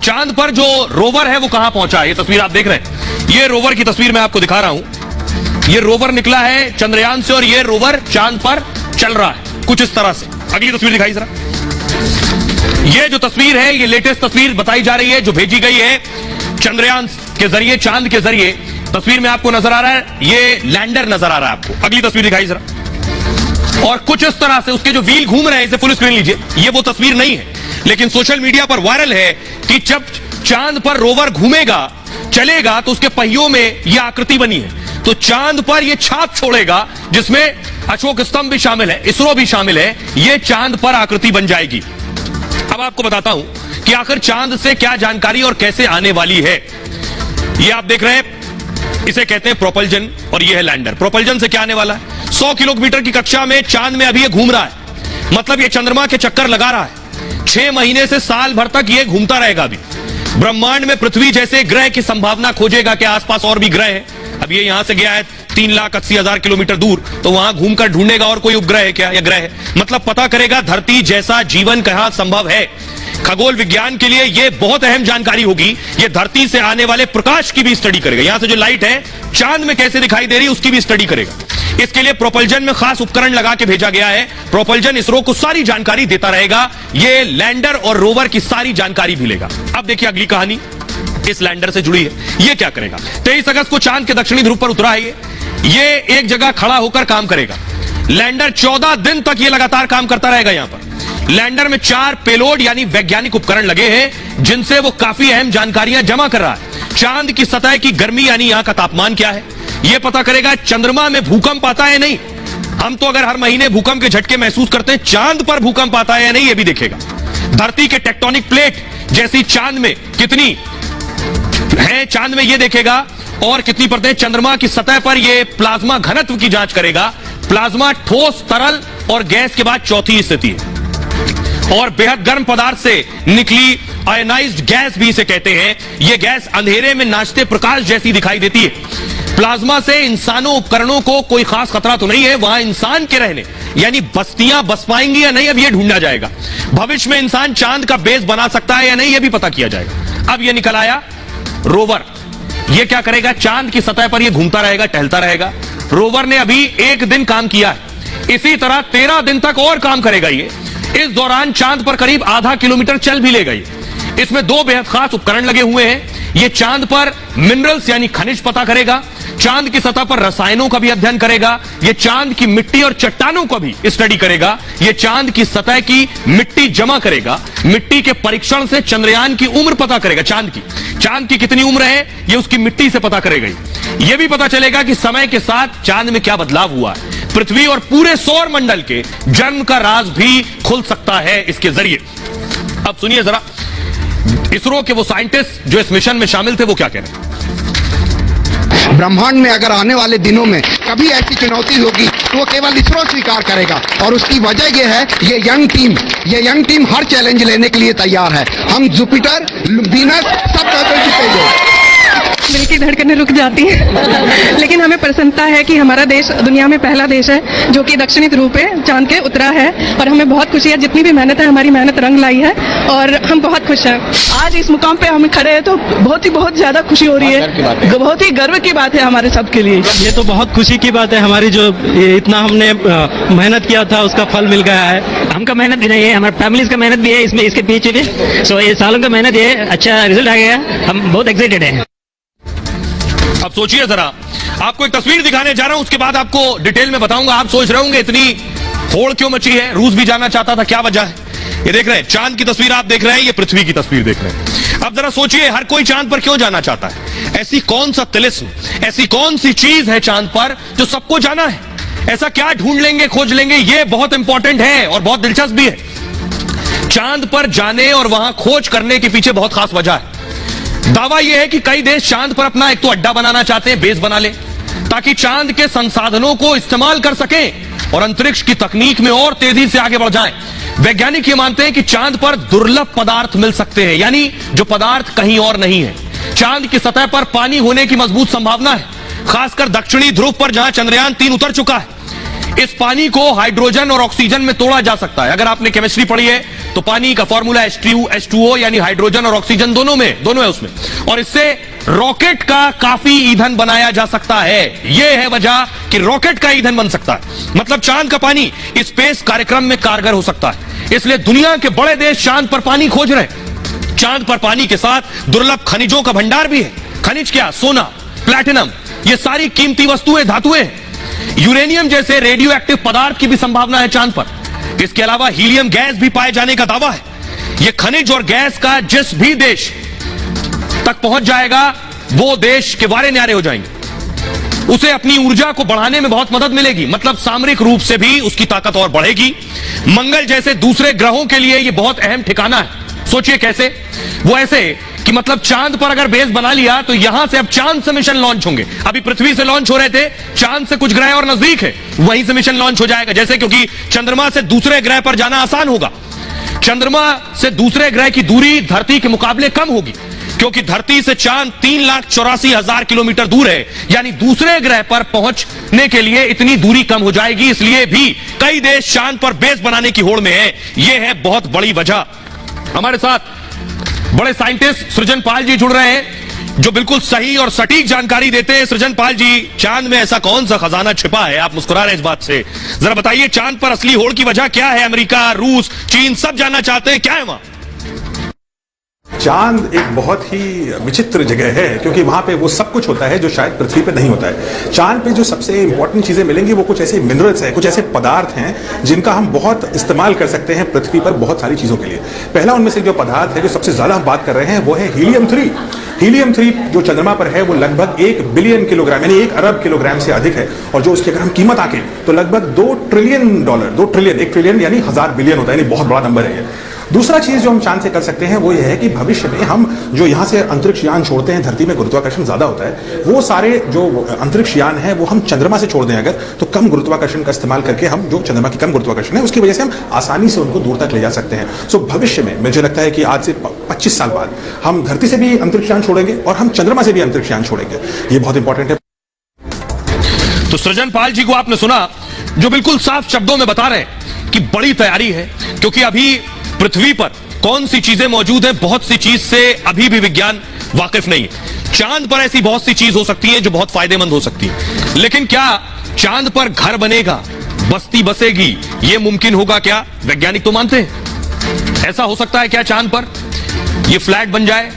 चांद पर जो रोवर है वो कहां पहुंचा है। ये तस्वीर आप देख रहे हैं, ये रोवर की तस्वीर मैं आपको दिखा रहा हूं। ये रोवर निकला है चंद्रयान से और ये रोवर चांद पर चल रहा है कुछ इस तरह से। अगली तस्वीर दिखाई जरा। ये जो तस्वीर है ये लेटेस्ट तस्वीर बताई जा रही है जो भेजी गई है चंद्रयान के जरिए, चांद के जरिए। तस्वीर में आपको नजर आ रहा है ये लैंडर नजर आ रहा है आपको। अगली तस्वीर दिखाई जरा। और कुछ इस तरह से उसके जो व्हील घूम रहे हैं, इसे फुल स्क्रीन लीजिए। ये वो तस्वीर नहीं है लेकिन सोशल मीडिया पर वायरल है कि जब चांद पर रोवर घूमेगा चलेगा तो उसके पहियों में यह आकृति बनी है। तो चांद पर यह छाप छोड़ेगा जिसमें अशोक स्तंभ भी शामिल है, इसरो भी शामिल है। यह चांद पर आकृति बन जाएगी। अब आपको बताता हूं कि आखिर चांद से क्या जानकारी और कैसे आने वाली है। यह आप देख रहे हैं, इसे कहते हैं प्रोपल्जन और यह है लैंडर। प्रोपल्जन से क्या आने वाला है, 100 किलोमीटर की कक्षा में चांद में अभी यह घूम रहा है, मतलब यह चंद्रमा के चक्कर लगा रहा है। 6 महीने से साल भर तक यह घूमता रहेगा। अभी ब्रह्मांड में पृथ्वी जैसे ग्रह की संभावना खोजेगा कि आसपास और भी ग्रह है। अब ये यहां से गया है 3,80,000 किलोमीटर दूर, तो वहां घूमकर ढूंढेगा और कोई उपग्रह है क्या या ग्रह है, मतलब पता करेगा धरती जैसा जीवन कहां संभव है। खगोल विज्ञान के लिए यह बहुत अहम जानकारी होगी। यह धरती से आने वाले प्रकाश की भी स्टडी करेगा। यहां से जो लाइट है चांद में कैसे दिखाई दे रही है उसकी भी स्टडी करेगा। इसके लिए प्रोपल्जन में खास उपकरण लगा के भेजा गया है। प्रोपल्जन इसरो को सारी जानकारी देता रहेगा। यह लैंडर और रोवर की सारी जानकारी भी लेगा। अब देखिए अगली कहानी इस लैंडर से जुड़ी है। यह क्या करेगा, 23 अगस्त को चांद के दक्षिणी ध्रुव पर उतरा है। ये एक जगह खड़ा होकर काम करेगा। लैंडर 14 दिन तक ये लगातार काम करता रहेगा। यहां पर लैंडर में 4 पेलोड यानी वैज्ञानिक उपकरण लगे हैं जिनसे वो काफी अहम जानकारियां जमा कर रहा है। चांद की सतह की गर्मी यानी यहां का तापमान क्या है यह पता करेगा। चंद्रमा में भूकंप आता है नहीं, हम तो अगर हर महीने भूकंप के झटके महसूस करते हैं, चांद पर भूकंप आता है या नहीं यह भी देखेगा। धरती के टेक्टोनिक प्लेट जैसी चांद में कितनी है, चांद में यह देखेगा। और कितनी परतें चंद्रमा की सतह पर यह प्लाज्मा घनत्व की जांच करेगा। प्लाज्मा ठोस, तरल और गैस के बाद चौथी स्थिति है। और बेहद गर्म पदार्थ से निकली आयनाइज्ड गैस भी इसे कहते हैं। यह गैस अंधेरे में नाचते प्रकाश जैसी दिखाई देती है। प्लाज्मा से इंसानों उपकरणों को कोई खास खतरा तो नहीं है। वहां इंसान के रहने यानी बस्तियां बस पाएंगी या नहीं अब यह ढूंढा जाएगा। भविष्य में इंसान चांद का बेस बना सकता है या नहीं यह भी पता किया जाएगा। अब यह निकल आया रोवर। यह क्या करेगा, चांद की सतह पर यह घूमता रहेगा, टहलता रहेगा। रोवर ने अभी 1 दिन काम किया है, इसी तरह 13 दिन तक और काम करेगा ये। इस दौरान चांद पर करीब आधा किलोमीटर चल भी लेगा ये। इसमें 2 बेहद खास उपकरण लगे हुए हैं। यह चांद पर मिनरल्स यानी खनिज पता करेगा, चांद की सतह पर रसायनों का भी अध्ययन करेगा। यह चांद की मिट्टी और चट्टानों का भी स्टडी करेगा। यह चांद की सतह की मिट्टी जमा करेगा। मिट्टी के परीक्षण से चंद्रयान की उम्र पता करेगा। चांद की कितनी उम्र है यह उसकी मिट्टी से पता करेगा। यह भी पता चलेगा कि समय के साथ चांद में क्या बदलाव हुआ है। पृथ्वी और पूरे सौर मंडल के जन्म का राज भी खुल सकता है इसके जरिए। अब सुनिए जरा इसरो के वो साइंटिस्ट जो इस मिशन में शामिल थे वो क्या कह रहे हैं। ब्रह्मांड में अगर आने वाले दिनों में कभी ऐसी चुनौती होगी तो वो केवल इसरो स्वीकार करेगा। और उसकी वजह यह है ये यंग टीम हर चैलेंज लेने के लिए तैयार है। हम जुपिटर, वीनस सब पर जीतेंगे। दिल की धड़कनें रुक जाती हैं लेकिन हमें प्रसन्नता है कि हमारा देश दुनिया में पहला देश है जो कि दक्षिणी ध्रुव पे चांद के उतरा है। और हमें बहुत खुशी है, जितनी भी मेहनत है हमारी मेहनत रंग लाई है और हम बहुत खुश हैं। आज इस मुकाम पे हम खड़े हैं तो बहुत ज्यादा खुशी हो रही है। बहुत ही गर्व की बात है हमारे सबके लिए। ये तो बहुत खुशी की बात है। हमारी जो इतना हमने मेहनत किया था उसका फल मिल गया है। हमका मेहनत भी नहीं है, हमारे फैमिलीज का मेहनत भी है इसमें, इसके पीछे भी। सो ये सालों का मेहनत है, अच्छा रिजल्ट आ गया, हम बहुत एक्साइटेड हैं। अब सोचिए जरा, आपको एक तस्वीर दिखाने जा रहा हूं, उसके बाद आपको डिटेल में बताऊंगा। आप सोच रहे होंगे इतनी होड़ क्यों मची है, रूस भी जाना चाहता था, क्या वजह है। ये देख रहे हैं चांद की तस्वीर आप देख रहे हैं, ये पृथ्वी की तस्वीर देख रहे हैं। अब जरा सोचिए हर कोई चांद पर क्यों जाना चाहता है। ऐसी कौन सा तिलिस्म, ऐसी कौन सी चीज है चांद पर जो सबको जाना है। ऐसा क्या ढूंढ लेंगे, खोज लेंगे, ये बहुत इंपॉर्टेंट है और बहुत दिलचस्प भी है। चांद पर जाने और वहां खोज करने के पीछे बहुत खास वजह है। दावा यह है कि कई देश चांद पर अपना एक तो अड्डा बनाना चाहते हैं, बेस बना ले, ताकि चांद के संसाधनों को इस्तेमाल कर सकें और अंतरिक्ष की तकनीक में और तेजी से आगे बढ़ जाएं। वैज्ञानिक ये मानते हैं कि चांद पर दुर्लभ पदार्थ मिल सकते हैं, यानी जो पदार्थ कहीं और नहीं है। चांद की सतह पर पानी होने की मजबूत संभावना है, खासकर दक्षिणी ध्रुव पर जहां चंद्रयान 3 उतर चुका है। इस पानी को हाइड्रोजन और ऑक्सीजन में तोड़ा जा सकता है। अगर आपने केमिस्ट्री पढ़ी है तो पानी का फॉर्मूला H2O यानी हाइड्रोजन और ऑक्सीजन दोनों है उसमें, और इससे रॉकेट का काफी ईंधन बनाया जा सकता है। यह है वजह कि रॉकेट का ईंधन बन सकता है। मतलब चांद का पानी स्पेस कार्यक्रम में कारगर हो सकता है। इसलिए दुनिया के बड़े देश चांद पर पानी खोज रहे हैं। चांद पर पानी के साथ दुर्लभ खनिजों का भंडार भी है। खनिज क्या? सोना, प्लैटिनम, ये सारी कीमती वस्तुएं, धातुएं हैं। यूरेनियम जैसे रेडियो एक्टिव पदार्थ की भी संभावना है चांद पर। इसके अलावा हीलियम गैस भी पाए जाने का दावा है। यह खनिज और गैस का जिस भी देश तक पहुंच जाएगा वो देश के वारे न्यारे हो जाएंगे। उसे अपनी ऊर्जा को बढ़ाने में बहुत मदद मिलेगी। मतलब सामरिक रूप से भी उसकी ताकत और बढ़ेगी। मंगल जैसे दूसरे ग्रहों के लिए यह बहुत अहम ठिकाना है। सोचिए कैसे? वो ऐसे कि मतलब चांद पर अगर बेस बना लिया तो यहां से अब चांद से मिशन लॉन्च होंगे। अभी पृथ्वी से लॉन्च हो रहे थे, चांद से कुछ ग्रह और नजदीक है, वहीं से मिशन लॉन्च हो जाएगा। जैसे क्योंकि चंद्रमा से दूसरे ग्रह पर जाना आसान होगा। चंद्रमा से दूसरे ग्रह की दूरी धरती के मुकाबले कम होगी, क्योंकि धरती से चांद 3,84,000 किलोमीटर दूर है। यानी दूसरे ग्रह पर पहुंचने के लिए इतनी दूरी कम हो जाएगी। इसलिए भी कई देश चांद पर बेस बनाने की होड़ में है। यह है बहुत बड़ी वजह। हमारे साथ बड़े साइंटिस्ट सृजन पाल जी जुड़ रहे हैं, जो बिल्कुल सही और सटीक जानकारी देते हैं। सृजन पाल जी, चांद में ऐसा कौन सा खजाना छिपा है? आप मुस्कुरा रहे हैं इस बात से, जरा बताइए चांद पर असली होड़ की वजह क्या है? अमेरिका, रूस, चीन सब जानना चाहते हैं, क्या है वहां? चांद एक बहुत ही विचित्र जगह है, क्योंकि वहां पे वो सब कुछ होता है जो शायद पृथ्वी पे नहीं होता है। चांद पे जो सबसे इंपॉर्टेंट चीजें मिलेंगी वो कुछ ऐसे मिनरल्स हैं, कुछ ऐसे पदार्थ हैं जिनका हम बहुत इस्तेमाल कर सकते हैं पृथ्वी पर बहुत सारी चीजों के लिए। पहला उनमें से जो पदार्थ है, जो सबसे ज्यादा हम बात कर रहे हैं, वो है हीलियम-3। हीलियम-3 जो चंद्रमा पर है वो लगभग 1 बिलियन किलोग्राम यानी 1 अरब किलोग्राम से अधिक है, और जो उसकी अगर हम कीमत आके तो लगभग $2 ट्रिलियन, 1 ट्रिलियन यानी 1000 बिलियन होता है, यानी बहुत बड़ा नंबर है ये। दूसरा चीज जो हम चांद से कर सकते हैं वो ये है कि भविष्य में हम जो यहां से अंतरिक्ष यान छोड़ते हैं, धरती में गुरुत्वाकर्षण ज्यादा होता है, वो सारे जो अंतरिक्ष यान है वो हम चंद्रमा से छोड़ दें अगर, तो कम गुरुत्वाकर्षण का इस्तेमाल करके हम जो चंद्रमा की कम गुरुत्वाकर्षण है उसकी वजह से हम आसानी से उनको दूर तक ले जा सकते हैं। सो भविष्य में मुझे लगता है कि आज से 25 साल बाद हम धरती से भी अंतरिक्ष यान छोड़ेंगे और हम चंद्रमा से भी अंतरिक्ष यान छोड़ेंगे। ये बहुत इंपॉर्टेंट है। तो सृजन पाल जी को आपने सुना, जो बिल्कुल साफ शब्दों में बता रहे हैं कि बड़ी तैयारी है, क्योंकि अभी पृथ्वी पर कौन सी चीजें मौजूद हैं, बहुत सी चीज से अभी भी विज्ञान वाकिफ नहीं है। चांद पर ऐसी बहुत सी चीज हो सकती है जो बहुत फायदेमंद हो सकती है, लेकिन क्या चांद पर घर बनेगा, बस्ती बसेगी, यह मुमकिन होगा क्या? वैज्ञानिक तो मानते हैं। ऐसा हो सकता है क्या चांद पर यह फ्लैट बन जाए,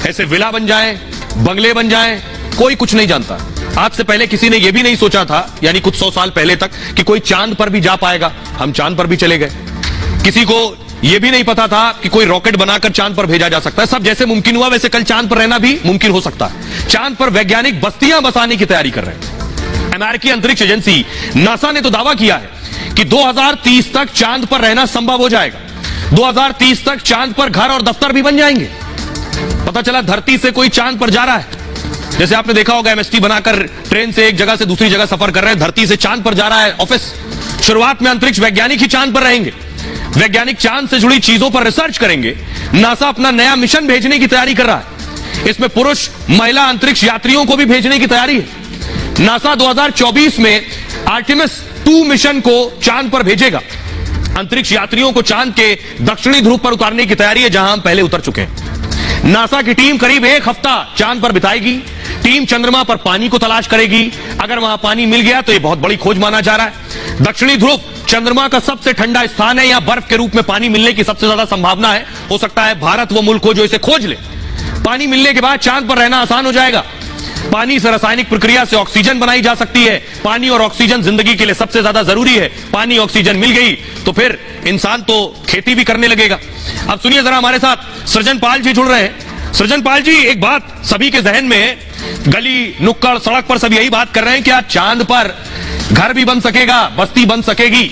ऐसे विला बन जाए, बंगले बन जाए? कोई कुछ नहीं जानता। आज से पहले किसी ने यह भी नहीं सोचा था, यानी कुछ 100 साल पहले तक, कि कोई चांद पर भी जा पाएगा। हम चांद पर भी चले गए। किसी को यह भी नहीं पता था कि कोई रॉकेट बनाकर चांद पर भेजा जा सकता है। सब जैसे मुमकिन हुआ वैसे कल चांद पर रहना भी मुमकिन हो सकता है। चांद पर वैज्ञानिक बस्तियां बसाने की तैयारी कर रहे हैं। अमेरिकी अंतरिक्ष एजेंसी नासा ने तो दावा किया है कि 2030 तक चांद पर रहना संभव हो जाएगा। 2030 तक चांद पर घर और दफ्तर भी बन जाएंगे। पता चला धरती से कोई चांद पर जा रहा है। जैसे आपने देखा होगा, MST बनाकर ट्रेन से एक जगह से दूसरी जगह सफर कर रहे हैं, धरती से चांद पर जा रहा है ऑफिस। शुरुआत में अंतरिक्ष वैज्ञानिक ही चांद पर रहेंगे। वैज्ञानिक चांद से जुड़ी चीजों पर रिसर्च करेंगे। नासा अपना नया मिशन भेजने की तैयारी कर रहा है। इसमें पुरुष महिला अंतरिक्ष यात्रियों को भी भेजने की तैयारी है। नासा 2024 में आर्टेमिस 2 मिशन को चांद पर भेजेगा। अंतरिक्ष यात्रियों को चांद के दक्षिणी ध्रुव पर उतारने की तैयारी है, जहां हम पहले उतर चुके हैं। नासा की टीम करीब 1 हफ्ता चांद पर बिताएगी। टीम चंद्रमा पर पानी को तलाश करेगी। अगर वहां पानी मिल गया तो यह बहुत बड़ी खोज माना जा रहा है। दक्षिणी ध्रुव चंद्रमा का सबसे ठंडा स्थान है। यहां बर्फ के रूप में पानी मिलने की सबसे ज्यादा संभावना है। हो सकता है भारत वो मुल्क हो जो इसे खोज ले। पानी मिलने के बाद चांद पर रहना आसान हो जाएगा। पानी से रासायनिक प्रक्रिया से ऑक्सीजन बनाई जा सकती है। पानी और ऑक्सीजन जिंदगी के लिए सबसे ज्यादा जरूरी है। पानी ऑक्सीजन मिल गई तो फिर इंसान तो खेती भी करने लगेगा। अब सुनिए जरा, हमारे साथ सृजन पाल जी जुड़ रहे हैं। सृजन पाल जी, एक बात सभी के जहन में है, गली नुक्कड़ सड़क पर सब यही बात कर रहे हैं, क्या चांद पर घर भी बन सकेगा, बस्ती बन सकेगी?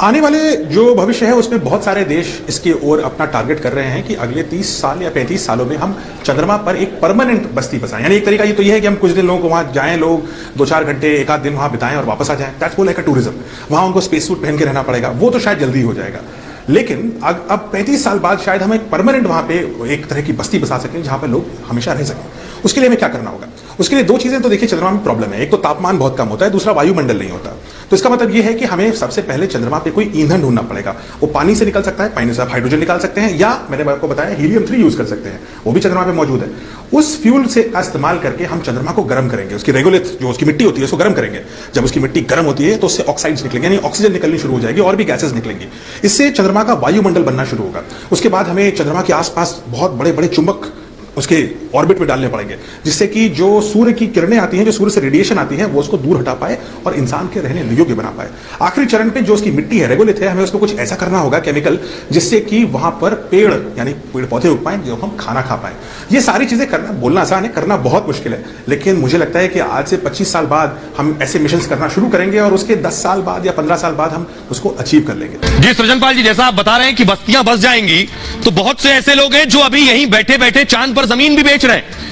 आने वाले जो भविष्य है उसमें बहुत सारे देश इसकी ओर अपना टारगेट कर रहे हैं कि अगले 30 साल या 35 सालों में हम चंद्रमा पर एक परमानेंट बस्ती बसाएं। यानी एक तरीका ये तो ये है कि हम कुछ दिन लोगों को वहां जाएं, लोग 2-4 घंटे, 1 आध दिन वहां बिताएं और वापस आ जाएं। That's like a tourism. वहां उनको स्पेस सूट पहन के रहना पड़ेगा, वो तो शायद जल्दी हो जाएगा। लेकिन अब 35 साल बाद शायद हम एक परमानेंट वहां पे एक तरह की बस्ती बसा सकें जहां पर लोग हमेशा रह सकें। उसके लिए हमें क्या करना होगा? उसके लिए 2 चीजें तो देखिए, चंद्रमा में प्रॉब्लम है। एक तो तापमान बहुत कम होता है, दूसरा वायुमंडल नहीं होता। तो इसका मतलब यह है कि हमें सबसे पहले चंद्रमा पे कोई ईंधन ढूंढना पड़ेगा। वो पानी से निकल सकता है, पानी से आप हाइड्रोजन निकाल सकते हैं, या मैंने आपको बताया हीलियम-3 यूज कर सकते हैं, वो भी चंद्रमा पे मौजूद है। उस फ्यूल से का इस्तेमाल करके हम चंद्रमा को गर्म करेंगे, उसकी रेगुलेट जो उसकी मिट्टी होती है उसको गर्म करेंगे। जब उसकी मिट्टी गर्म होती है तो उससे ऑक्साइड्स निकलेंगे, यानी ऑक्सीजन निकलनी शुरू हो जाएगी और भी गैसेस निकलेंगी। इससे चंद्रमा का वायुमंडल बनना शुरू होगा। उसके बाद हमें चंद्रमा के आसपास बहुत बड़े बड़े चुंबक उसके ऑर्बिट में डालने पड़ेंगे, जिससे कि जो सूर्य की किरणें आती हैं, जो सूर्य से रेडिएशन आती हैं, वो उसको दूर हटा पाए और इंसान के रहने योग्य बना पाए। आखिरी चरण पे जो उसकी मिट्टी है, रेगुलित है, हमें उसको कुछ ऐसा करना होगा केमिकल, जिससे कि वहां पर पेड़ यानी पेड़ पौधे उग पाए, जो हम खाना खा पाए। ये सारी चीजें करना, बोलना आसान है, करना बहुत मुश्किल है, लेकिन मुझे लगता है कि आज से 25 साल बाद हम ऐसे मिशन करना शुरू करेंगे और उसके 10 साल बाद या 15 साल बाद हम उसको अचीव कर लेंगे। जी सृजनपाल जी, जैसा आप बता रहे हैं कि बस्तियां बस जाएंगी, तो बहुत से ऐसे लोग हैं जो अभी यहीं बैठे बैठे चांद पर जमीन भी बेच रहे हैं।